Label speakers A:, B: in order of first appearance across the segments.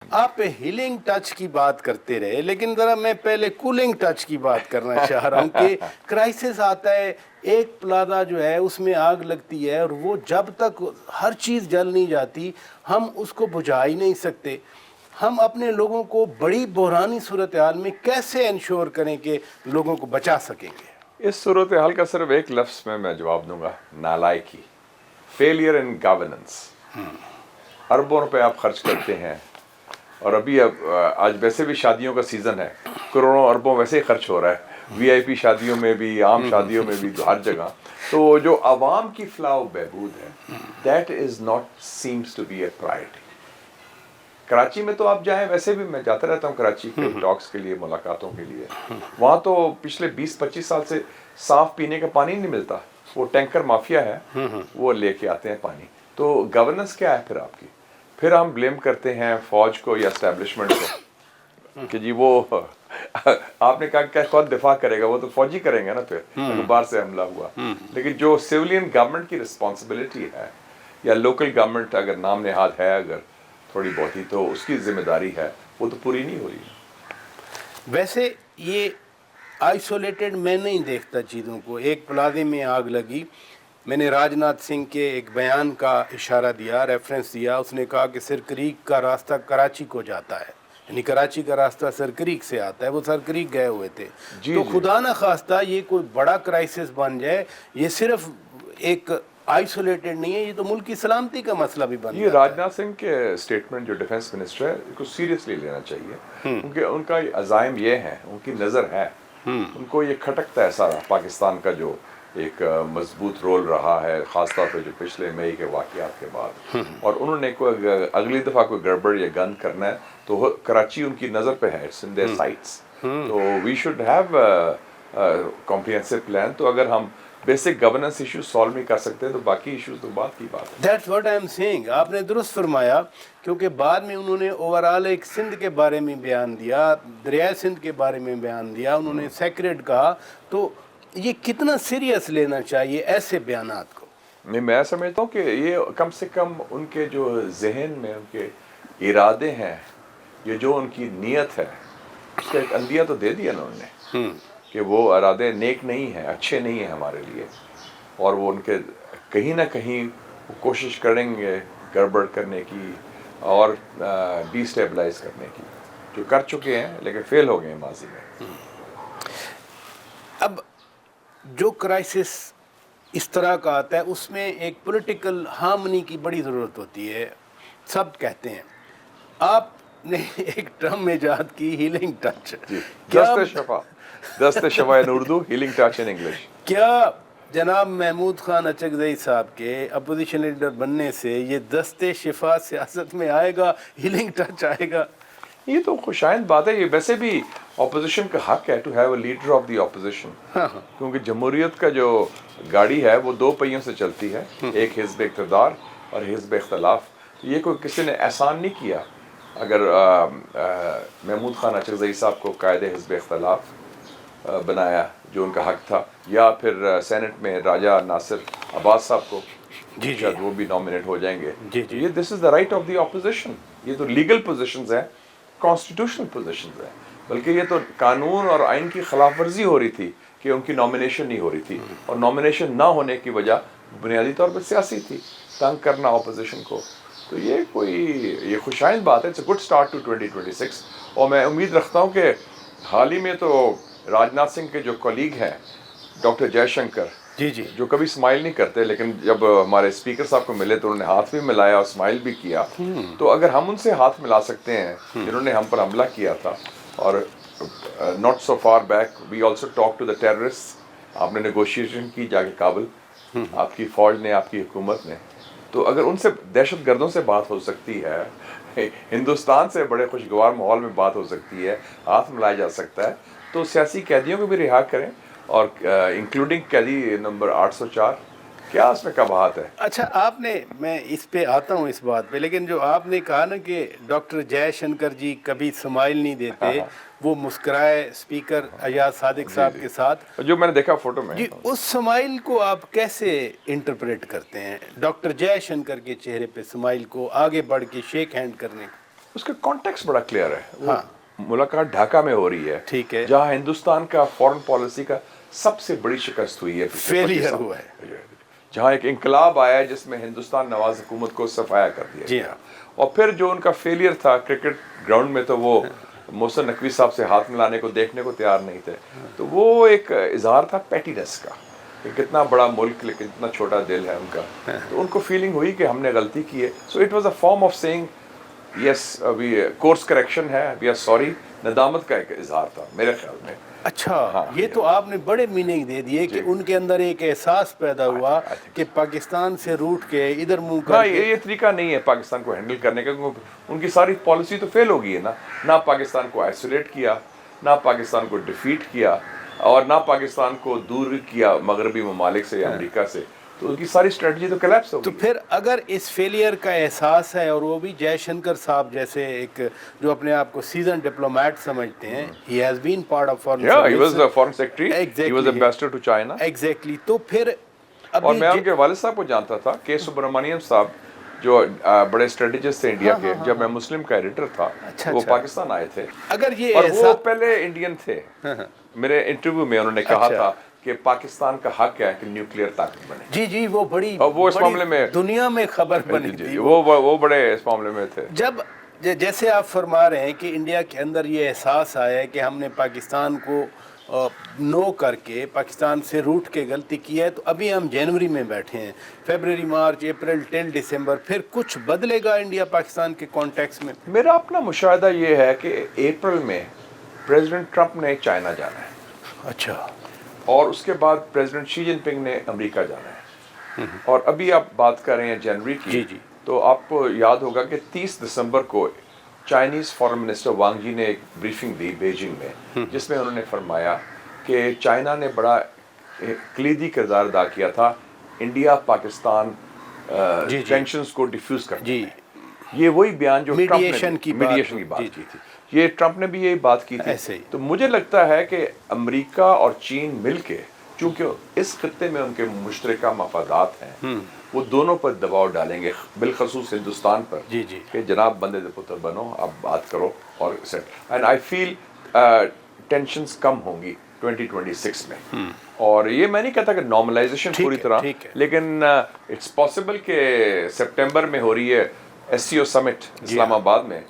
A: آپ healing touch کی بات کرتے رہے، لیکن ذرا میں پہلے کولنگ ٹچ کی بات کرنا چاہ رہا ہوں کہ کرائسس آتا ہے، ایک پلازا جو ہے اس میں آگ لگتی ہے اور وہ جب تک ہر چیز جل نہیں جاتی ہم اس کو بجھا ہی نہیں سکتے۔ ہم اپنے لوگوں کو بڑی بحرانی صورتحال میں کیسے انشور کریں کہ لوگوں کو بچا سکیں گے؟
B: اس صورتحال کا صرف ایک لفظ میں جواب دوں گا، نالائکی، فیلئر ان گورننس۔ اربوں روپے آپ خرچ کرتے ہیں، اور ابھی آج ویسے بھی شادیوں کا سیزن ہے، کروڑوں اربوں ویسے ہی خرچ ہو رہا ہے، وی آئی پی شادیوں میں بھی، عام شادیوں میں بھی، ہر جگہ۔ تو جو عوام کی فلاح و بہبود ہے، that is not seems to be a priority. Karachi میں تو آپ جائیں، ویسے بھی میں جاتا رہتا ہوں کراچی کے ٹاکس کے لیے، ملاقاتوں کے لیے، وہاں تو پچھلے 20-25 سال سے صاف پینے کا پانی نہیں ملتا، وہ ٹینکر مافیا ہے، وہ لے کے آتے ہیں پانی۔ تو گورننس کیا ہے پھر آپ کی؟ پھر ہم بلیم کرتے ہیں فوج کو یا اسٹیبلشمنٹ کو کہ جی وہ آپ نے کہا کہ کون دفاع کرے گا، وہ تو فوجی کریں گے نا پھر اگر باہر سے حملہ ہوا۔ لیکن جو سیولین گورنمنٹ کی رسپانسبلٹی ہے، یا لوکل گورنمنٹ اگر نام نہاد ہے اگر تھوڑی بہت ہی، تو اس کی ذمہ داری ہے، وہ تو پوری نہیں ہو رہی۔
A: ویسے یہ آئسولیٹڈ میں نہیں دیکھتا چیزوں کو۔ ایک پلازے میں آگ لگی، میں نے راج ناتھ سنگھ کے ایک بیان کا اشارہ دیا، ریفرنس دیا، اس نے کہا کہ سر کریک کا راستہ کراچی کو جاتا ہے، یعنی کراچی کا راستہ سر کریک سے آتا ہے، وہ سر کریک گئے ہوئے تھے۔ تو خدا نہ خواستہ یہ کوئی بڑا کرائسس بن جائے، یہ صرف ایک آئسولیٹڈ نہیں ہے، یہ تو ملک کی سلامتی کا مسئلہ بھی بن
B: یہ
A: جاتا ہے۔
B: راج ناتھ سنگھ کے اسٹیٹمنٹ جو ڈیفنس منسٹر ہے اس کو سیریسلی لینا چاہیے، کیونکہ ان کا عزائم یہ ہیں، ان کی نظر ہے، ان کو یہ کھٹکتا ہے سارا پاکستان کا جو ایک مضبوط رول رہا ہے، خاص طور پہ جو پچھلے مئی کے واقعات کے بعد، اور انہوں نے کوئی اگلی دفعہ کوئی گڑبڑ یا گند کرنا ہے تو کراچی ان کی نظر پہ ہے، اٹس ان دیئر سائٹس۔ تو we should have comprehensive plan. تو اگر ہم بیسک گورننس ایشوز سالو نہیں کر سکتے تو باقی ایشوز تو بات کی بات ہے۔
A: That's what I am seeing, آپ نے درست فرمایا، کیونکہ بعد میں انہوں نے اوورآل ایک سندھ کے بارے میں بیان دیا، دریائے سندھ کے بارے میں بیان دیا، انہوں نے سیکریڈ کہا۔ تو یہ کتنا سیریس لینا چاہیے ایسے بیانات کو؟
B: نہیں، میں سمجھتا ہوں کہ یہ کم سے کم ان کے جو ذہن میں ان کے ارادے ہیں، یہ جو ان کی نیت ہے، اس کا ایک عندیہ تو دے دیا نا انہوں نے کہ وہ ارادے نیک نہیں ہیں، اچھے نہیں ہیں ہمارے لیے، اور وہ ان کے کہیں نہ کہیں وہ کوشش کریں گے گڑبڑ کرنے کی اور ڈی اسٹیبلائز کرنے کی، جو کر چکے ہیں لیکن فیل ہو گئے ہیں ماضی میں۔
A: اب جو کرائسس اس طرح کا آتا ہے اس میں ایک پولیٹیکل ہارمنی کی بڑی ضرورت ہوتی ہے، سب کہتے ہیں۔ آپ نے ایک ٹرم ایجاد کی، ہیلنگ ٹچ۔
B: دست شفا in Urdu, healing touch in English.
A: کیا جناب محمود خان اچکزئی صاحب کے اپوزیشن لیڈر بننے سے یہ دست شفا سیاست میں آئے گا، ہیلنگ ٹچ آئے گا؟
B: یہ تو خوشائند بات ہے، یہ ویسے بھی اپوزیشن کا حق ہے to have a leader of the opposition, کیونکہ جمہوریت کا جو گاڑی ہے وہ دو پہیوں سے چلتی ہے، ایک حزب اقتدار اور حزب اختلاف۔ یہ کوئی کسی نے احسان نہیں کیا اگر محمود خان اچکزئی صاحب کو قائد حزب اختلاف بنایا، جو ان کا حق تھا، یا پھر سینٹ میں راجہ ناصر عباس صاحب کو، شاید وہ بھی نامنیٹ ہو جائیں گے۔ یہ this is the right of the opposition, یہ تو لیگل پوزیشنز ہیں، کانسٹیٹیوشنل پوزیشنز ہیں، بلکہ یہ تو قانون اور آئین کی خلاف ورزی ہو رہی تھی کہ ان کی نامینیشن نہیں ہو رہی تھی، اور نامینیشن نہ ہونے کی وجہ بنیادی طور پر سیاسی تھی، تنگ کرنا اپوزیشن کو۔ تو یہ خوشائند بات ہے، it's a good start to 2026، اور میں امید رکھتا ہوں کہ حال ہی میں تو راج ناتھ سنگھ کے جو کولیگ ہیں ڈاکٹر جے شنکر، جو کبھی اسمائل نہیں کرتے، لیکن جب ہمارے اسپیکر صاحب کو ملے تو انہوں نے ہاتھ بھی ملایا اور اسمائل بھی کیا۔ تو اگر ہم ان سے ہاتھ ملا سکتے ہیں جنہوں نے ہم پر حملہ کیا تھا، اور not so far back we also talk to the terrorist, آپ نے نیگوشیشن کی جا کے کابل، آپ کی فوج نے، آپ کی حکومت نے، تو اگر ان سے دہشت گردوں سے بات ہو سکتی ہے، ہندوستان سے بڑے خوشگوار ماحول میں بات ہو سکتی ہے، ہاتھ ملایا جا سکتا ہے، تو سیاسی قیدیوں کو بھی رہا کریں، اور انکلوڈنگ قیدی نمبر 804، کیا اس میں قباحت ہے؟
A: اچھا، آپ نے، میں اس پہ آتا ہوں اس بات پہ، لیکن جو آپ نے کہا نا کہ ڈاکٹر جے شنکر جی کبھی سمائل نہیں دیتے، وہ مسکرائے اسپیکر ایاز صادق صاحب کے ساتھ،
B: جو میں نے دیکھا فوٹو میں،
A: جی اس سمائل کو آپ کیسے انٹرپریٹ کرتے ہیں؟ ڈاکٹر جے شنکر کے چہرے پہ سمائل کو، آگے بڑھ کے شیک ہینڈ کرنے کو؟
B: उसका कॉन्टेक्स्ट बड़ा क्लियर है।
A: हाँ।
B: मुलाकात ढाका में हो रही है,
A: ठीक है,
B: जहां हिंदुस्तान का फॉरेन पॉलिसी का सबसे बड़ी शिकस्त हुई है,
A: फेलियर हुआ है,
B: जहां एक इंकलाब आया जिसमें हिंदुस्तान नवाज हुकूमत को सफाया कर दिया
A: जी
B: गया। और फिर जो उनका फेलियर था क्रिकेट ग्राउंड में, तो वो मोहसिन नकवी साहब से हाथ मिलाने को देखने को तैयार नहीं थे। तो वो एक इजहार था पैटीनेस का कि कितना बड़ा मुल्क लेकिन कितना छोटा दिल है उनका। तो उनको फीलिंग हुई कि हमने गलती की है। So it was a form of saying yes, अभी कोर्स करेक्शन है, वी आर सॉरी, नदामत का एक इजहार था मेरे ख्याल में।
A: अच्छा,
B: हाँ,
A: ये तो आपने बड़े मीनिंग दे दिए कि उनके अंदर एक एहसास पैदा हुआ कि पाकिस्तान से रूठ के इधर मुंह
B: ना,
A: कर
B: ये तरीका नहीं है पाकिस्तान को हैंडल करने का, क्योंकि उनकी सारी पॉलिसी तो फेल हो गई है ना पाकिस्तान को आइसोलेट किया, ना पाकिस्तान को डिफीट किया, और ना पाकिस्तान को दूर किया मगरबी ममालिक से या अमेरिका से। तो उनकी सारी स्ट्रेटजी तो कोलैप्स हो
A: तो
B: गई।
A: फिर अगर इस फेलियर का एहसास है, और वो भी जयशंकर साहब जैसे एक जो अपने आप को सीजन डिप्लोमेट समझते हैं, he has been part of foreign
B: Yeah, he was the foreign secretary. He was
A: Exactly.
B: ambassador to China.
A: Exactly, तो फिर
B: और
A: अभी
B: मैं उनके वालिद साहब को जानता था, के सुब्रमण्यम साहब, जो बड़े स्ट्रेटेजिस्ट थे इंडिया के। जब मैं मुस्लिम का एडिटर था,
A: अच्छा,
B: वो
A: अच्छा।
B: पाकिस्तान आए थे,
A: अगर ये
B: और वो
A: ऐसा
B: पहले इंडियन थे। मेरे इंटरव्यू में उन्होंने कहा
A: अच्छा।
B: था कि पाकिस्तान का हक है कि न्यूक्लियर ताकत बने।
A: जी जी, वो बड़ी
B: और वो इस
A: बड़ी
B: मामले में
A: दुनिया में खबर बनी
B: जी,
A: थी।
B: वो बड़े इस मामले में थे।
A: जब जैसे आप फरमा रहे हैं कि इंडिया के अंदर ये एहसास आया है कि हमने पाकिस्तान को नो करके पाकिस्तान से रूठ के गलती की है, तो अभी हम जनवरी में बैठे हैं, फरवरी, मार्च, अप्रैल टिल दिसंबर, फिर कुछ बदलेगा इंडिया पाकिस्तान के कॉन्टेक्स्ट में?
B: मेरा अपना मुशाहिदा ये है कि अप्रैल में प्रेसिडेंट ट्रंप ने चाइना जाना है।
A: अच्छा,
B: और उसके बाद प्रेसिडेंट शी जिनपिंग ने अमेरिका जाना है। और अभी आप बात कर रहे हैं जनवरी की,
A: जी जी,
B: तो आपको याद होगा कि 30 दिसंबर को चाइनीज़ फॉरेन मिनिस्टर वांग जी ने एक ब्रीफिंग दी बीजिंग में, जिसमें उन्होंने फरमाया कि चाइना ने बड़ा कलीदी किरदार अदा किया था इंडिया पाकिस्तान टेंशंस को डिफ्यूज करने
A: जी,
B: में। ये वही बयान जो ट्रंप ने
A: मीडिएशन की बात
B: की थी, ये ट्रंप ने भी यही बात की थी।
A: ऐसे ही।
B: तो मुझे लगता है कि अमेरिका और चीन मिलके, चूंकि इस खत्ते में उनके मुश्तरका मफादात हैं, वो दोनों पर दबाव डालेंगे, बिलखसूस हिंदुस्तान पर,
A: जी जी,
B: कि जनाब बंदे दे पुत्र बनो, आप बात करो और set. And I feel tensions कम होंगी 2026 में। और ये मैं नहीं कहता कि नॉर्मलाइजेशन पूरी तरह, लेकिन इट्स पॉसिबल कि सितंबर में हो रही है एससीओ समिट इस्लामाबाद में,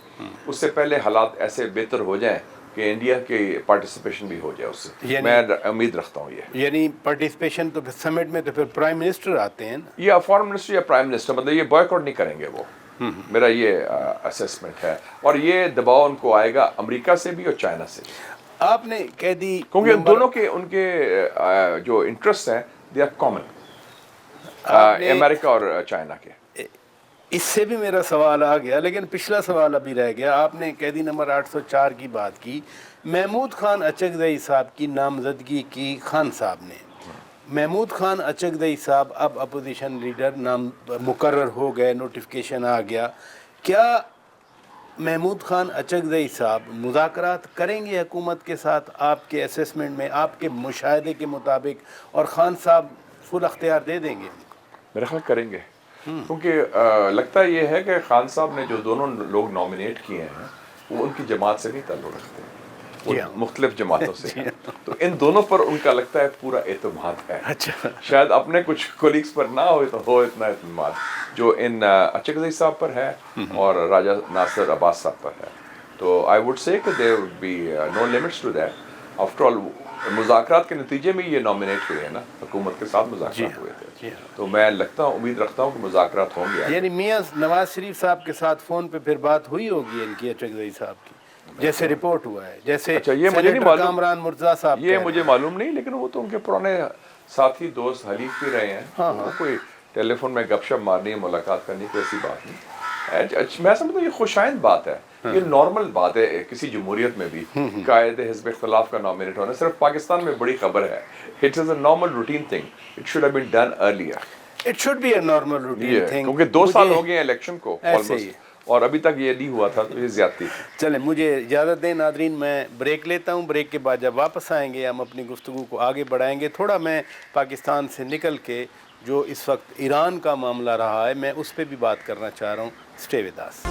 B: उससे पहले हालात ऐसे बेहतर हो जाएं कि इंडिया की पार्टिसिपेशन भी हो जाए उससे। मैं उम्मीद रखता हूँ ये।
A: यानी पार्टिसिपेशन तो फिर समिट में तो फिर प्राइम मिनिस्टर आते हैं ना,
B: या फॉरेन मिनिस्टर या प्राइम मिनिस्टर, मतलब ये बॉयकॉट नहीं करेंगे वो। मेरा ये असेसमेंट है। और ये दबाव उनको आएगा अमेरिका से भी और चाइना से भी।
A: आपने कह दी,
B: क्योंकि दोनों के उनके जो इंटरेस्ट हैं दे आर कॉमन, अमेरिका और चाइना के।
A: इससे भी मेरा सवाल आ गया, लेकिन पिछला सवाल अभी रह गया। आपने कैदी नंबर 804 की बात की, महमूद खान अचकज़ई साहब की नामजदगी की खान साहब ने। महमूद खान अचकज़ई साहब अब अपोजिशन लीडर नाम मुकर्रर हो गए, नोटिफिकेशन आ गया। क्या महमूद खान अचकज़ई साहब मुज़ाकरात करेंगे हुकूमत के साथ आपके असेसमेंट में, आपके मुशाहिदे के मुताबिक, और खान साहब फुल अख्तियार दे देंगे?
B: मेरा ख्याल करेंगे, क्योंकि लगता ये है कि खान साहब ने जो दोनों लोग नॉमिनेट किए हैं वो उनकी जमात से नहीं ताल्लुक़ रखते, वो मुख्तलिफ जमातों से हैं। तो इन दोनों पर उनका लगता है पूरा एतमाद है।
A: अच्छा,
B: शायद अपने कुछ कोलीग्स पर ना हो, तो हो इतना एतमाद जो इन अचकज़ई साहब पर है और राजा नासिर अब्बास साहब पर है। तो आई वुड से कि there would be no limits to that. After all मुज़ाकरात के नतीजे में ये नॉमिनेट हुए हैं ना, हुकूमत के साथ मुज़ाकरात हुए थे। तो मैं उम्मीद रखता हूँ कि मुज़ाकरात होंगे।
A: यानी मियां नवाज शरीफ साहब के साथ फ़ोन पे फिर बात हुई होगी इनकी अचकज़ई साहब की, जैसे रिपोर्ट हुआ है, जैसे
B: अच्छा, ये मुझे नहीं मालूम,
A: कामरान मुर्तज़ा साहब,
B: ये मुझे मालूम नहीं, लेकिन वो तो उनके पुराने साथी दोस्त हलीफ भी रहे हैं। हाँ, कोई टेलीफोन में गपशप मारनी है, मुलाकात करनी, कोई ऐसी बात नहीं। मैं समझता हूँ ये खुशाइंद बात है, ये नॉर्मल बात है किसी जमहूरियत में भी कायदे हिज़्ब इख्तिलाफ का नॉमिनेट होना। सिर्फ पाकिस्तान में बड़ी खबर है, it is a normal routine thing, it should have been done earlier.
A: It should be a normal routine thing,
B: क्योंकि 2 साल हो गए हैं इलेक्शन को ऑलमोस्ट, और अभी तक ये नहीं हुआ था, तो ये ज़्यादती थी।
A: चलें, मुझे इजाज़त दें नादरीन, मैं ब्रेक लेता हूँ। ब्रेक के बाद जब वापस आएंगे हम अपनी गुफ्तगू को आगे बढ़ाएंगे। थोड़ा मैं पाकिस्तान से निकल के जो इस वक्त ईरान का मामला रहा है, मैं उस पर भी बात करना चाह रहा हूँ। Stay with us.